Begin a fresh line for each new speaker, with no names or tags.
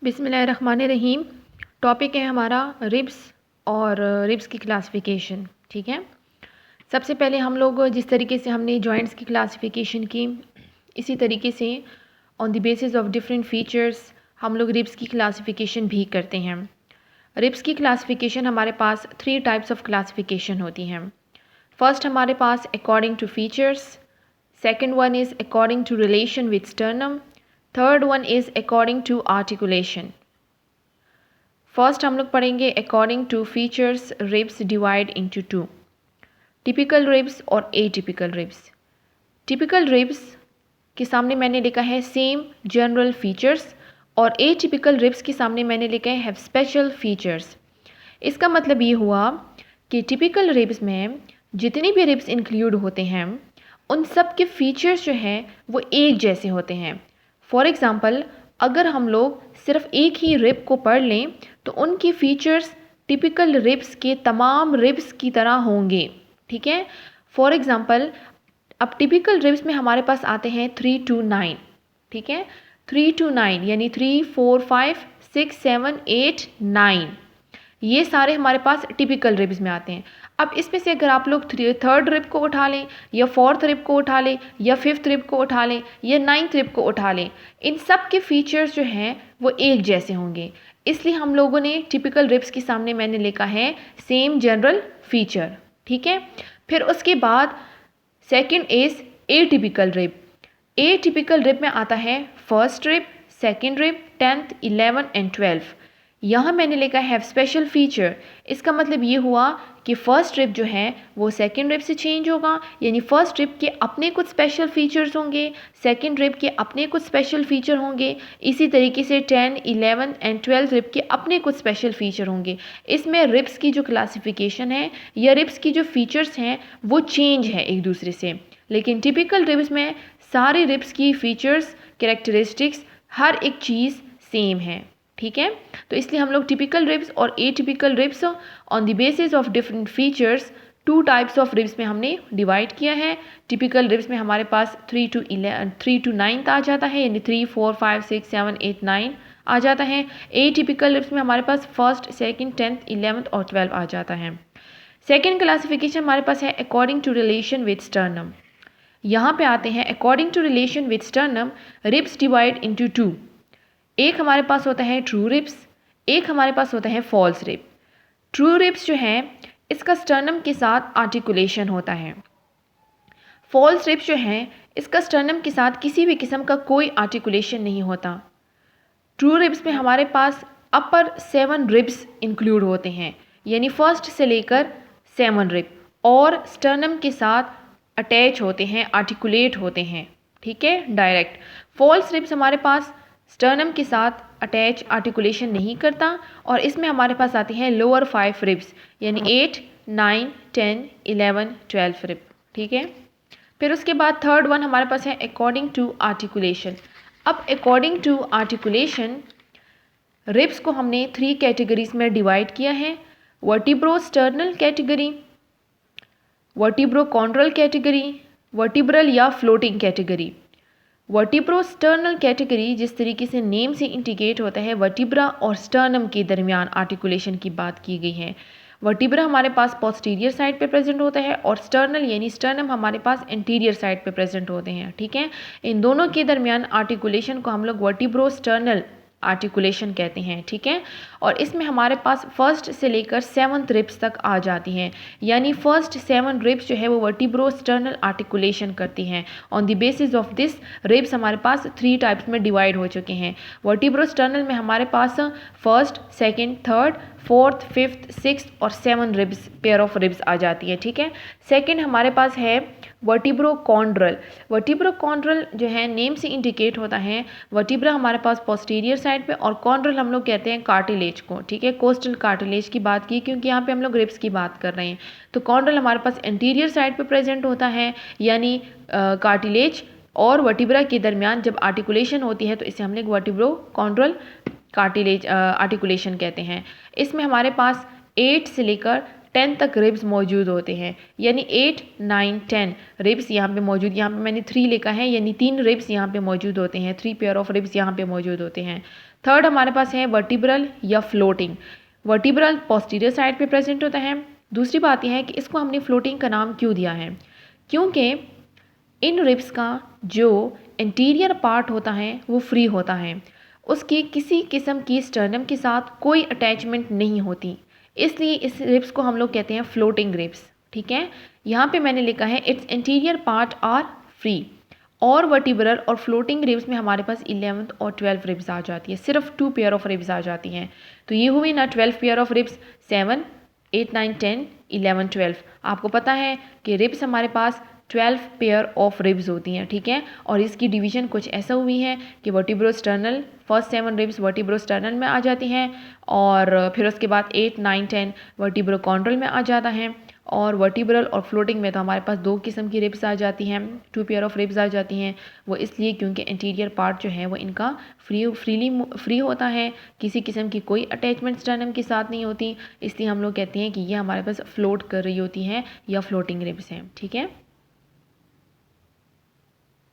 बिस्मिल्लाहिर्रहमानिर्रहीम। टॉपिक है हमारा रिब्स और रिब्स की क्लासिफिकेशन। ठीक है, सबसे पहले हम लोग जिस तरीके से हमने जॉइंट्स की क्लासिफिकेशन की, इसी तरीके से on the basis of different features हम लोग रिब्स की क्लासिफिकेशन भी करते हैं। रिब्स की क्लासिफिकेशन हमारे पास 3 टाइप्स ऑफ क्लासिफिकेशन होती हैं। फर्स्ट हमारे पास according to features, second one is according to relation with sternum, third one is according to articulation. First हम लोग पढ़ेंगे according to features ribs divide into 2, typical ribs और atypical ribs. Typical ribs के सामने मैंने लिखा है सेम जनरल फीचर्स और एटिपिकल रिब्स के सामने मैंने लिखा है हैव स्पेशल फीचर्स। इसका मतलब ये हुआ कि टिपिकल रिब्स में जितनी भी रिब्स इंक्लूड होते हैं उन सब के फीचर्स जो हैं वो एक जैसे होते हैं। फॉर एग्ज़ाम्पल, अगर हम लोग सिर्फ एक ही रिब को पढ़ लें तो उनकी फीचर्स टिपिकल रिब्स के तमाम रिब्स की तरह होंगे। ठीक है, फॉर एग्ज़ाम्पल अब टिपिकल रिब्स में हमारे पास आते हैं 3 to 9। ठीक है, 3 to 9 यानी 3, 4, 5, 6, 7, 8, 9, ये सारे हमारे पास टिपिकल रिब्स में आते हैं। अब इसमें से अगर आप लोग थर्ड रिब को उठा लें या फोर्थ रिब को उठा लें या फिफ्थ रिब को उठा लें या नाइन्थ रिब को उठा लें, इन सब के फीचर्स जो हैं वो एक जैसे होंगे। इसलिए हम लोगों ने टिपिकल रिब्स के सामने मैंने लिखा है सेम जनरल फीचर। ठीक है, फिर उसके बाद second is atypical rib. Atypical rib में आता है first rib, second rib, 10th, 11 and 12। यहाँ मैंने लिखा है स्पेशल फीचर। इसका मतलब ये हुआ कि फर्स्ट रिब जो है वो सेकेंड रिब से चेंज होगा, यानी फर्स्ट रिब के अपने कुछ स्पेशल फीचर्स होंगे, सेकेंड रिब के अपने कुछ स्पेशल फीचर होंगे, इसी तरीके से 10, 11 एंड 12 रिब के अपने कुछ स्पेशल फीचर होंगे। इसमें रिब्स की जो क्लासिफिकेशन है या रिब्स की जो फीचर्स हैं वो चेंज है एक दूसरे से, लेकिन टिपिकल रिब्स में सारे रिब्स की फीचर्स, कैरेक्टरिस्टिक्स, हर एक चीज़ सेम है। ठीक है, तो इसलिए हम लोग टिपिकल रिब्स और atypical ribs on the basis of different features 2 types of ribs में हमने डिवाइड किया है। टिपिकल रिब्स में हमारे पास 3 to 9 आ जाता है, यानी 3, 4, 5, 6, 7, 8, 9 आ जाता है। एटिपिकल रिब्स में हमारे पास फर्स्ट, सेकेंड, 10th, 11th और 12 आ जाता है। सेकेंड क्लासिफिकेशन हमारे पास है according to relation with sternum. यहाँ पे आते हैं according to relation with sternum ribs divide into 2। एक हमारे पास होता है ट्रू रिब्स, एक हमारे पास होता है फॉल्स रिब। ट्रू रिब्स जो है इसका स्टर्नम के साथ आर्टिकुलेशन होता है। फॉल्स रिब्स जो है इसका स्टर्नम के साथ किसी भी किस्म का कोई आर्टिकुलेशन नहीं होता। ट्रू रिब्स में हमारे पास अपर 7 रिब्स इंक्लूड होते हैं, यानी फर्स्ट से लेकर 7 रिब, और स्टर्नम के साथ अटैच होते हैं, आर्टिकुलेट होते हैं। ठीक है, डायरेक्ट। फॉल्स रिब्स हमारे पास स्टर्नम के साथ अटैच आर्टिकुलेशन नहीं करता, और इसमें हमारे पास आती हैं लोअर 5 रिब्स, यानी 8, 9, 10, 11, 12 रिब। ठीक है, फिर उसके बाद थर्ड वन हमारे पास है अकॉर्डिंग टू आर्टिकुलेशन। अब अकॉर्डिंग टू आर्टिकुलेशन रिब्स को हमने 3 कैटेगरीज में डिवाइड किया है। Vertebrosternal category, vertebrochondral category, vertebral या floating category. Vertebrosternal category जिस तरीके से नेम से इंडिकेट होता है, वर्टिब्रा और स्टर्नम के दरमियान आर्टिकुलेशन की बात की गई है। वर्टिब्रा हमारे पास पोस्टीरियर साइड पे प्रेजेंट होता है और स्टर्नल यानी स्टर्नम हमारे पास एंटीरियर साइड पे प्रेजेंट होते हैं। ठीक है, इन दोनों के दरमियान आर्टिकुलेशन को हम लोग वर्टिब्रो स्टर्नल आर्टिकुलेशन कहते हैं। ठीक है, और इसमें हमारे पास फर्स्ट से लेकर 7th रिब्स तक आ जाती हैं, यानी फर्स्ट 7 रिब्स जो है वो वर्टिब्रो स्टर्नल आर्टिकुलेशन करती हैं। On the basis of this ribs हमारे पास 3 टाइप्स में डिवाइड हो चुके हैं। वर्टिब्रो स्टर्नल में हमारे पास first, second, third, 4th, 5th, 6th और 7 रिब्स, पेयर ऑफ रिब्स आ जाती है। ठीक है, सेकेंड हमारे पास है वर्टिब्रोकॉन्ड्रल। वर्टिब्रोकॉन्ड्रल जो है नेम से इंडिकेट होता है, वर्टिब्रा हमारे पास पोस्टीरियर साइड पे और कॉन्ड्रल हम लोग कहते हैं कार्टिलेज को। ठीक है, कोस्टल कार्टिलेज की बात की क्योंकि यहाँ पे हम लोग रिब्स की बात कर रहे हैं, तो कॉन्ड्रल हमारे पास एंटीरियर साइड पे प्रेजेंट होता है, यानी कार्टिलेज और वर्टिब्रा के दरमियान जब आर्टिकुलेशन होती है तो इसे हम लोग वर्टिब्रोकॉन्ड्रल कार्टिलेज आर्टिकुलेशन कहते हैं। इसमें हमारे पास 8 से लेकर 10 तक रिब्स मौजूद होते हैं, यानी 8, 9, 10 रिब्स यहाँ पे मौजूद, यहाँ पे मैंने 3 लिखा है, यानी 3 रिब्स यहाँ पे मौजूद होते हैं, 3 पेयर ऑफ रिब्स यहाँ पे मौजूद होते हैं। थर्ड हमारे पास है वर्टिब्रल या फ्लोटिंग। वर्टिब्रल पोस्टीरियर साइड पे प्रेजेंट होता है। दूसरी बात यह है कि इसको हमने फ्लोटिंग का नाम क्यों दिया है, क्योंकि इन रिब्स का जो इंटीरियर पार्ट होता है वो फ्री होता है, उसकी किसी किस्म की स्टर्नम के साथ कोई अटैचमेंट नहीं होती, इसलिए इस रिब्स को हम लोग कहते हैं फ्लोटिंग रिब्स। ठीक है, यहाँ पे मैंने लिखा है it's interior part are free. और वर्टिब्रल और फ्लोटिंग रिब्स में हमारे पास 11th और 12th रिब्स आ जाती है, सिर्फ 2 पेयर ऑफ रिब्स आ जाती हैं। तो ये हुई ना 12 पेयर ऑफ रिब्स, 7, 8, 9, 10, 11, 12। आपको पता है कि रिब्स हमारे पास 12 पेयर ऑफ रिब्स होती हैं। ठीक है, और इसकी डिवीजन कुछ ऐसा हुई है कि वर्टिब्रोस्टर्नल फर्स्ट 7 रिब्स वर्टिब्रोस्टर्नल में आ जाती हैं, और फिर उसके बाद 8, 9, 10 वर्टिब्रोकॉन्ड्रल में आ जाता है। और वर्टिब्रल और फ्लोटिंग में तो हमारे पास 2 किस्म की रिब्स आ जाती हैं, 2 पेयर ऑफ रिब्स आ जाती हैं। वो इसलिए क्योंकि इंटीरियर पार्ट जो है वो इनका फ्री होता है, किसी किस्म की कोई अटैचमेंट स्टर्नम के साथ नहीं होती, इसलिए हम लोग कहते हैं कि ये हमारे पास फ्लोट कर रही होती हैं या फ्लोटिंग रिब्स हैं। ठीक है।